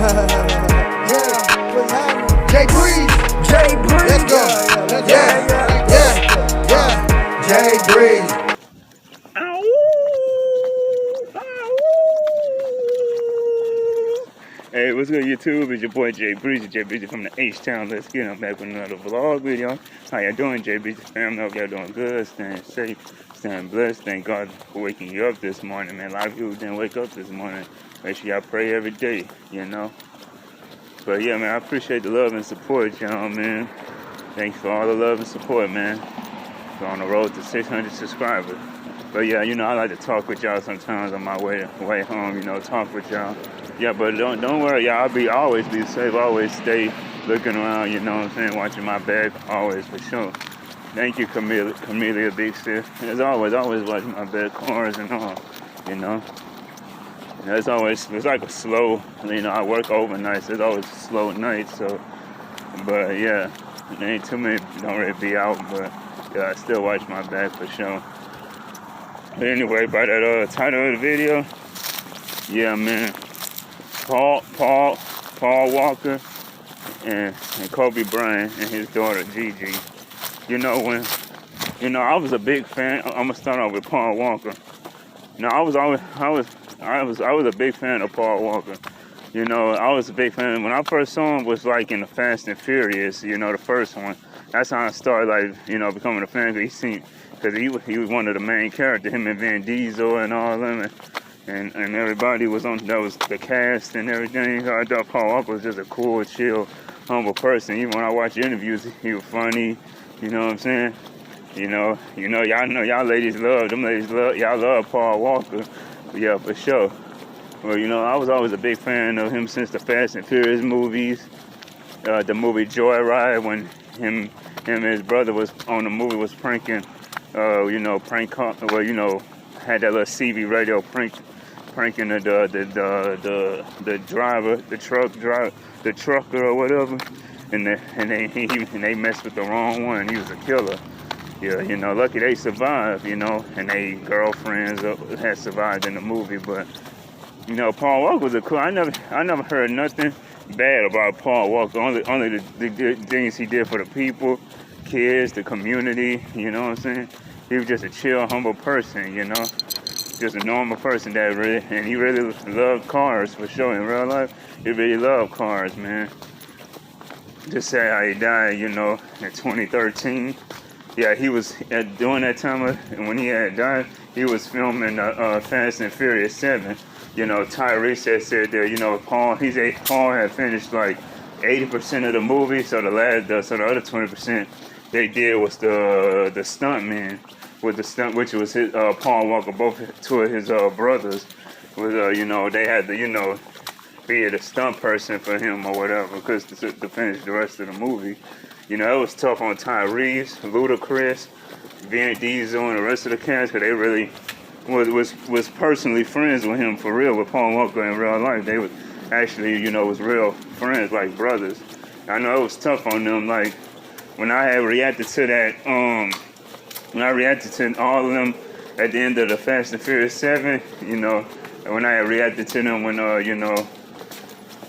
Yeah, what's happening? Jay Breeze. Let's go. Yeah. Jay Breeze. Hey, what's good, YouTube? It's your boy Jay Breezy from the H-Town. Let's get on back with another vlog video. How y'all doing, Jay Breezy family? Hope y'all doing good, staying safe, staying blessed. Thank God for waking you up this morning, man. A lot of people didn't wake up this morning. Make sure y'all pray every day, you know. But yeah, man, I appreciate the love and support, y'all, man. Thanks for all the love and support, man. We're on the road to 600 subscribers. But yeah, you know, I like to talk with y'all sometimes on my way home, you know, talk with y'all. Yeah, but don't worry, y'all. Always be safe. Always stay looking around, you know what I'm saying? Watching my back, always, for sure. Thank you, Camellia Big Sis. As always watching my back, cars and all, you know. It's like a slow, you know, I work overnight, so it's always a slow night, so. But yeah, there ain't too many, don't really be out, but yeah, I still watch my back for sure. But anyway, by that title of the video, yeah, man. Paul Walker and Kobe Bryant and his daughter Gigi. You know, I was a big fan. I'm gonna start off with Paul Walker. You know, I was a big fan of Paul Walker. You know, I was a big fan. When I first saw him was like in the Fast and Furious, you know, the first one. That's how I started, like, you know, becoming a fan. Because he was one of the main characters, him and Vin Diesel and all them. And everybody was on, that was the cast and everything. I thought Paul Walker was just a cool, chill, humble person. Even when I watch interviews, he was funny, you know what I'm saying? Y'all ladies y'all love Paul Walker. Yeah, for sure. Well, you know, I was always a big fan of him since the Fast and Furious movies. The movie Joyride, when him and his brother was on the movie, was pranking, had that little CB radio pranking the driver, the trucker or whatever, and they messed with the wrong one. He was a killer. Yeah, you know, lucky they survived, you know, and they girlfriends had survived in the movie. But you know, Paul Walker was a cool. I never heard nothing bad about Paul Walker. Only the things he did for the people, kids, the community. You know what I'm saying? He was just a chill, humble person, you know. Just a normal person he really loved cars, for sure. In real life, he really loved cars, man. Just sad how he died, you know, in 2013. Yeah, he was during that time when he had died, he was filming Fast and Furious 7. You know, Tyrese had said that, you know, Paul had finished like 80% of the movie, so the other 20% they did was the stunt man. With the stunt, which was his Paul Walker, both two of his brothers, was you know, they had to, you know, be the stunt person for him or whatever, because to finish the rest of the movie. You know, it was tough on Tyrese, Ludacris, Vin Diesel, and the rest of the cast, because they really was personally friends with him for real, with Paul Walker in real life. They was actually, you know, was real friends, like brothers. I know it was tough on them. Like when I had reacted to that, when I reacted to all of them at the end of the Fast and Furious 7, you know, when I had reacted to them when, you know,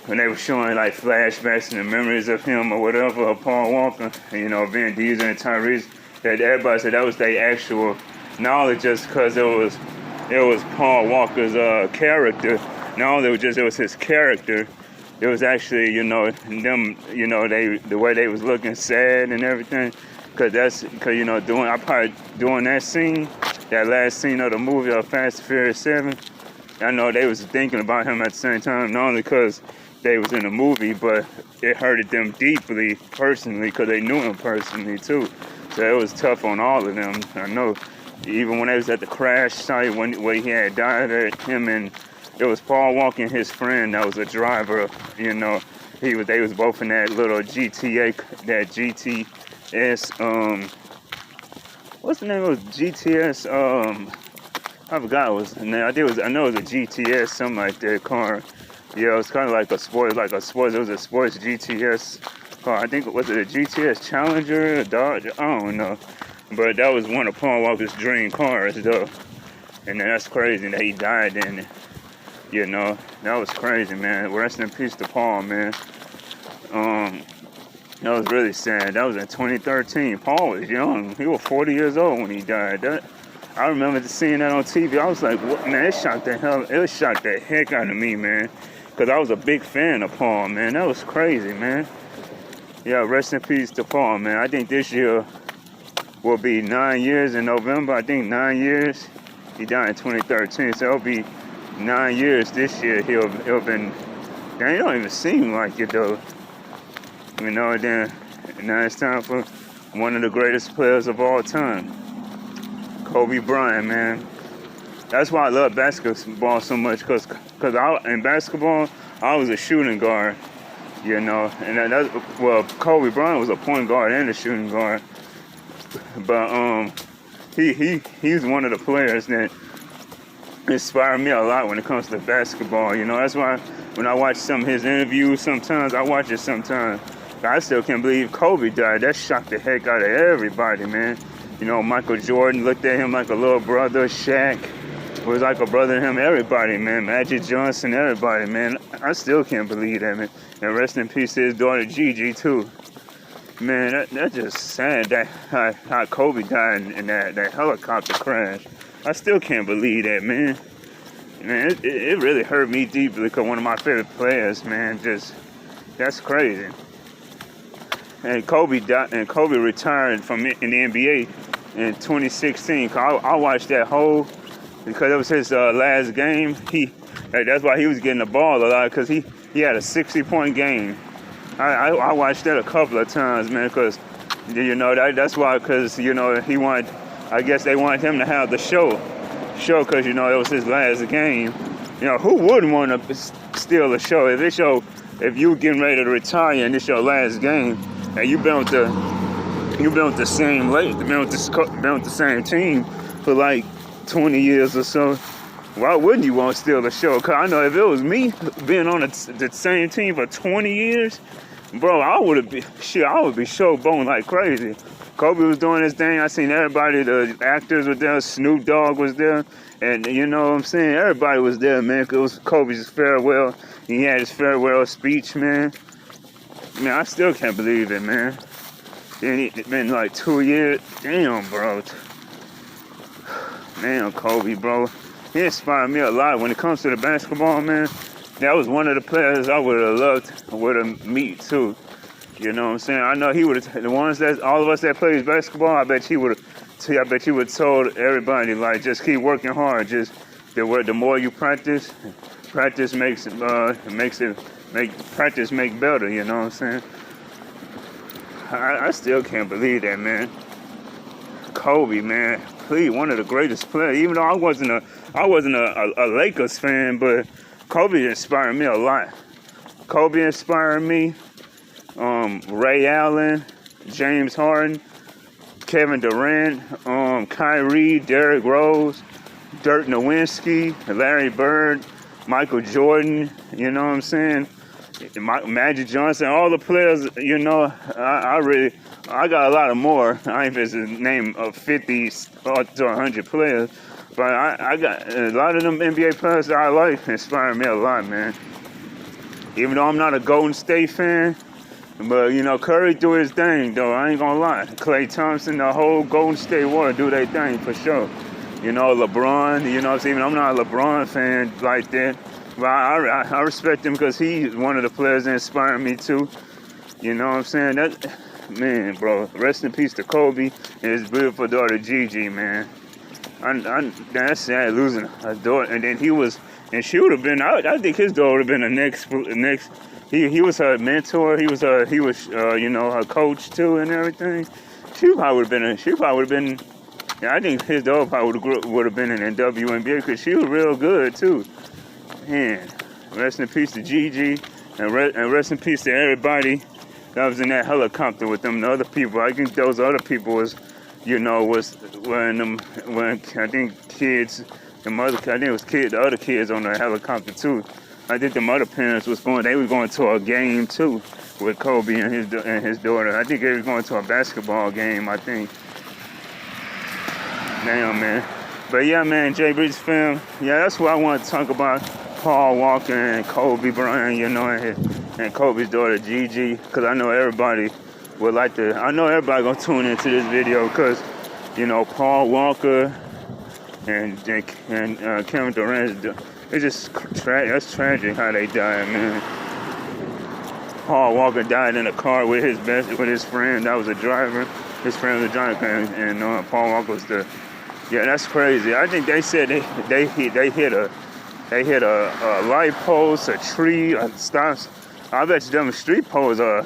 when they were showing like flashbacks and the memories of him or whatever, of Paul Walker, you know, Vin Diesel and Tyrese, that everybody said that was their actual knowledge, just because it was Paul Walker's character. Not only it was his character, it was actually, you know, them, you know, the way they was looking sad and everything. Cause you know, during that scene, that last scene of the movie of Fast and Furious 7, I know they was thinking about him at the same time, not only because they was in the movie, but it hurted them deeply personally, because they knew him personally too. So it was tough on all of them. I know, even when they was at the crash site where he had died at, it was Paul Walker and his friend that was a driver. You know, they was both in that little GTS. What's the name of it? GTS? I forgot what was the name. I know it was a GTS, something like that car. Yeah, it was kind of like a sports. It was a sports GTS car. I think, was it a GTS Challenger, a Dodge? I don't know. But that was one of Paul Walker's dream cars, though. And that's crazy that he died in it. You know, that was crazy, man. Rest in peace to Paul, man. That was really sad. That was in 2013. Paul was young. He was 40 years old when he died. I remember seeing that on TV. I was like, what, man, it shocked the heck out of me, man. Because I was a big fan of Paul, man. That was crazy, man. Yeah, rest in peace to Paul, man. I think this year will be 9 years in November. I think 9 years. He died in 2013, so it'll be 9 years this year. He'll been. Damn, it don't even seem like it though. You know, then now it's time for one of the greatest players of all time, Kobe Bryant, man. That's why I love basketball so much, cause in basketball I was a shooting guard, you know, and Kobe Bryant was a point guard and a shooting guard, but he's one of the players that inspired me a lot when it comes to basketball. You know, that's why when I watch some of his interviews, sometimes I watch it sometimes. I still can't believe Kobe died. That shocked the heck out of everybody, man. You know, Michael Jordan looked at him like a little brother. Shaq was like a brother to him. Everybody, man. Magic Johnson, everybody, man. I still can't believe that, man. And rest in peace to his daughter, Gigi, too. Man, that's just sad that how Kobe died in that helicopter crash. I still can't believe that, man. Man, it really hurt me deeply because one of my favorite players, man, that's crazy. And Kobe retired from in the NBA in 2016. I watched that whole, because it was his last game. That's why he was getting the ball a lot, because he had a 60-point game. I watched that a couple of times, man, because you know that's why, because you know I guess they wanted him to have the show, because you know it was his last game. You know, who wouldn't want to steal the show if you getting ready to retire and it's your last game? And you've been with the same team for like 20 years or so. Why wouldn't you want to steal the show? Cause I know if it was me being on the same team for 20 years, bro, I would be showboating like crazy. Kobe was doing his thing. I seen everybody, the actors were there, Snoop Dogg was there, and you know what I'm saying? Everybody was there, man. Cause it was Kobe's farewell. He had his farewell speech, man. Man, I still can't believe it, man. It's been like 2 years. Damn, bro. Damn, Kobe, bro. He inspired me a lot when it comes to the basketball, man. That was one of the players I would have loved to meet, too. You know what I'm saying? I know he would have, all of us that plays basketball, I bet he would have told everybody, like, just keep working hard. Just, the more you practice practice make better, you know what I'm saying? I still can't believe that, man. Kobe, man, please, one of the greatest players. Even though I wasn't a Lakers fan, but Kobe inspired me a lot. Kobe inspired me. Ray Allen, James Harden, Kevin Durant, Kyrie, Derrick Rose, Dirk Nowitzki, Larry Bird, Michael Jordan, you know what I'm saying? Magic Johnson, all the players, you know, I got a lot of more. I ain't just name of 50 to 100 players, but I got a lot of them NBA players that I like inspire me a lot, man. Even though I'm not a Golden State fan, but you know, Curry do his thing though. I ain't gonna lie. Klay Thompson, the whole Golden State Warriors do their thing for sure. You know, LeBron, you know, even I'm not a LeBron fan like that. But I respect him because he's one of the players that inspire me too. You know what I'm saying? Man, bro, rest in peace to Kobe and his beautiful daughter Gigi, man. That's sad losing a daughter. And then she would have been, I think his daughter would have been the next. He was her mentor. He was you know, her coach too and everything. She probably would have been. Yeah, I think his daughter probably would have been in the WNBA because she was real good too. Man, rest in peace to Gigi, and rest in peace to everybody that was in that helicopter with them. The other people, I think those other people was when I think kids, the other kids on the helicopter too. I think the other parents they were going to a game too with Kobe and his daughter. I think they were going to a basketball game, I think. Damn, man. But yeah, man, Jay Breeze film. Yeah, that's what I want to talk about. Paul Walker and Kobe Bryant, you know, and Kobe's daughter Gigi, because I know everybody would like to. I know everybody gonna tune into this video because, you know, Paul Walker and Kevin Durant. It's just that's tragic how they died, man. Paul Walker died in a car with his friend. That was a driver. His friend was a driver, and Paul Walker was the. Yeah, that's crazy. I think they said they hit a light post, a tree, stops. I bet you them street poles are.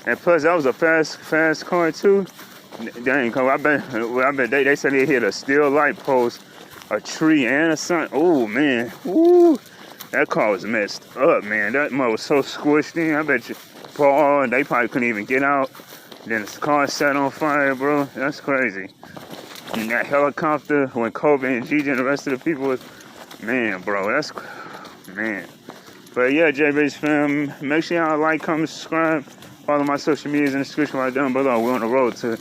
And plus, that was a fast car too. Dang, I bet they said they hit a steel light post, a tree, and a sun. Oh man, ooh, that car was messed up, man. That mother was so squished in. I bet you, Paul, they probably couldn't even get out. Then the car set on fire, bro. That's crazy. And that helicopter, when Kobe and Gigi and the rest of the people was, man, bro, man. But yeah, J-Base fam, make sure y'all like, comment, subscribe. Follow my social medias in the description right down below. We're on the road to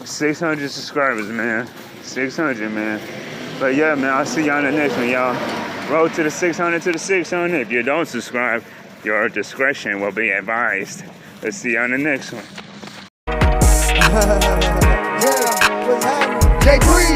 600 subscribers, man. 600, man. But yeah, man, I'll see y'all in the next one, y'all. Road to the 600 to the 600. If you don't subscribe, your discretion will be advised. Let's see y'all in the next one. Yeah, what's happening? J3.